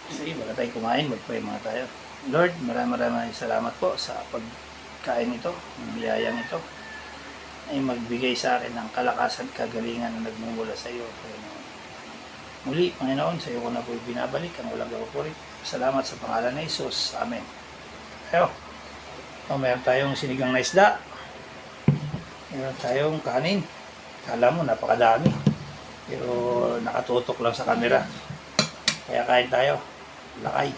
Sige, bago tayo kumain, mag-pray muna tayo. Lord, maraming salamat po sa pagkain ito, ng biyayang ito, ay magbigay sa akin ng kalakasan, kagalingan na nagmumula sa iyo. Muli, Panginoon, sa iyo ko na po binabalik ang walang kapupuri. Salamat sa pangalan ni Jesus. Amen. Ayo, mayroon tayong sinigang na isda. Mayroon tayong kanin. Kala mo, napakadami. Pero nakatutok lang sa camera. Kaya kain tayo. Lakay.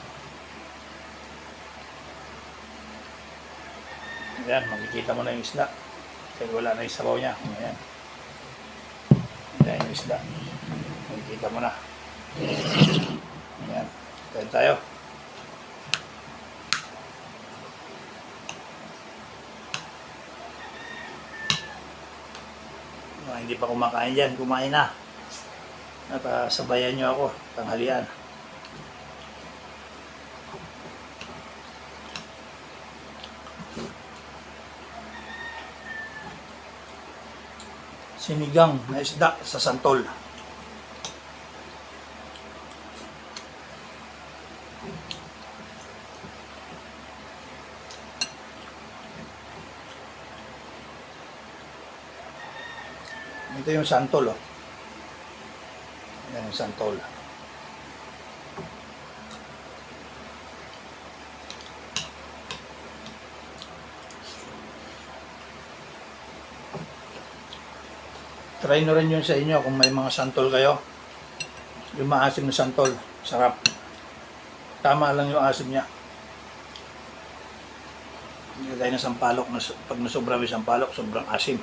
Ayan, makikita mo na yung isda. Kasi wala na yung sabaw niya. Ayan. Ayan yung isda. Makikita mo na. Ayan. Kain tayo. Mga hindi pa kumakain dyan, kumain na. Sabayan nyo ako, tanghalian. Sinigang na isda sa santol. Ito yung santol, oh. Yan yung santol. Try nyo rin yun sa inyo kung may mga santol kayo. Yung maasim na santol. Sarap. Tama lang yung asim niya. Hindi tayo na sampalok. Pag nasobra yung sampalok, sobrang asim.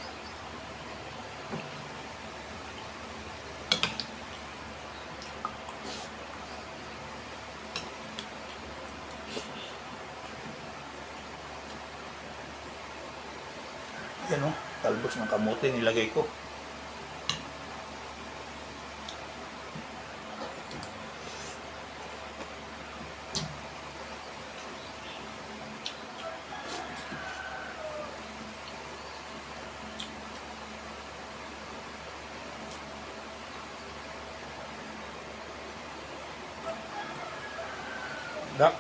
Yan o, talbos ng kamote nilagay ko. Dak.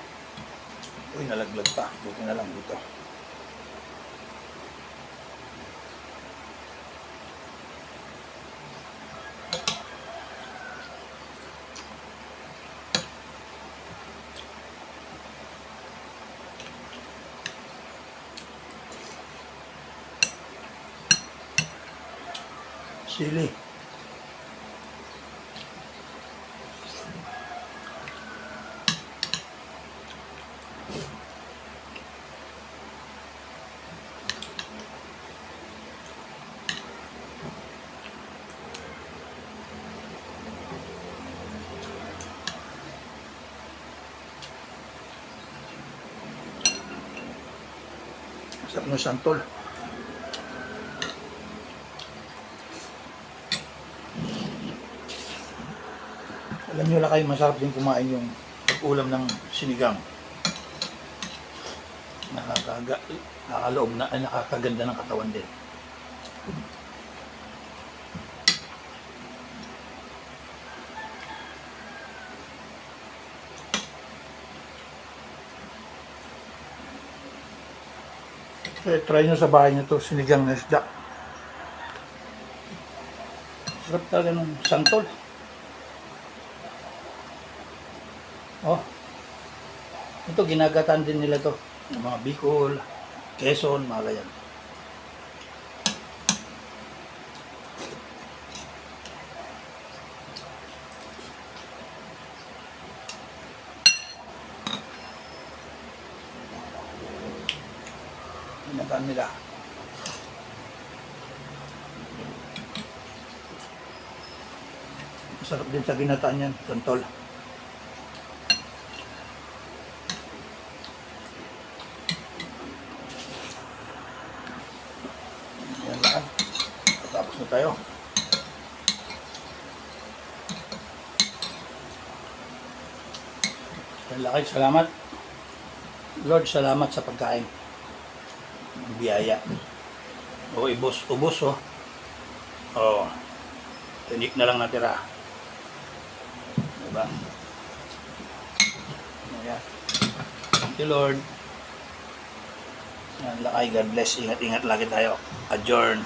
Uy, nalaglag pa. Buti na lang dito. Sili. Sarap ng santol. Alam nyo lang kayo, masarap din kumain yung ulam ng sinigang. Nakakaloob na, nakakaganda ng katawan din. Try nyo sa bahay nyo to, sinigang na isda. Sarap talaga ng santol. Oh, ito ginagatan din nila to. Yung mga Bicol, Quezon, mga ganyan. Ginagatan nila. Masarap din sa ginataan yan, santol. Yan lang. Tapos na tayo. Laki, salamat. Lord, salamat sa pagkain. Biyaya. O, ubos, oh. O, tinik na lang natira. Diba? Thank you, Lord. Yan, lakay, God bless. Ingat-ingat lagi tayo. Adjourn.